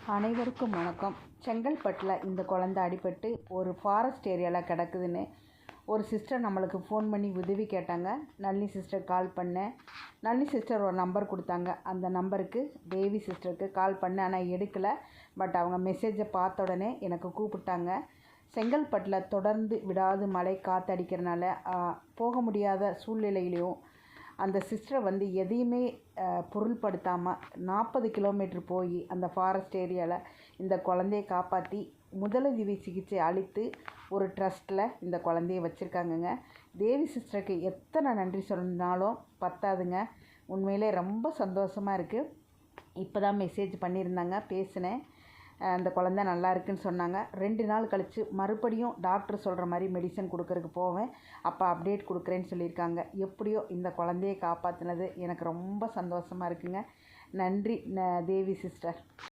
அனைவருக்கும் வணக்கம். செங்கல்பட்டில் இந்த குழந்தை அடிபட்டு ஒரு ஃபாரஸ்ட் ஏரியாவில் கிடக்குதுன்னு ஒரு சிஸ்டர் நம்மளுக்கு ஃபோன் பண்ணி உதவி கேட்டாங்க. நளினி சிஸ்டர் கால் பண்ணேன். நளினி சிஸ்டர் ஒரு நம்பர் கொடுத்தாங்க. அந்த நம்பருக்கு தேவி சிஸ்டருக்கு கால் பண்ணேன். ஆனால் எடுக்கலை. பட் அவங்க மெசேஜை பார்த்த உடனே எனக்கு கூப்பிட்டாங்க. செங்கல்பட்டில் தொடர்ந்து விடாது மழை காற்றடிக்கிறனால போக முடியாத சூழ்நிலையிலையும் அந்த சிஸ்டரை எதையுமே பொருள்படுத்தாமல் 40 கிலோமீட்டர் போய் அந்த ஃபாரஸ்ட் ஏரியாவில் இந்த குழந்தைய காப்பாற்றி முதலுதவி சிகிச்சை அளித்து ஒரு ட்ரஸ்ட்டில் இந்த குழந்தைய வச்சுருக்காங்கங்க. தேவி சிஸ்டருக்கு எத்தனை நன்றி சொன்னாலும் பத்தாதுங்க. உண்மையிலே ரொம்ப சந்தோஷமாக இருக்குது. இப்போ தான் மெசேஜ் பண்ணியிருந்தாங்க, பேசினேன். அந்த குழந்தை நல்லா இருக்குன்னு சொன்னாங்க. 2 நாள் கழித்து மறுபடியும் டாக்டர் சொல்கிற மாதிரி மெடிசன் கொடுக்கறதுக்கு போவேன். அப்போ அப்டேட் கொடுக்குறேன்னு சொல்லியிருக்காங்க. எப்படியோ இந்த குழந்தையை காப்பாற்றினது எனக்கு ரொம்ப சந்தோஷமாக இருக்குங்க. நன்றி தேவி சிஸ்டர்.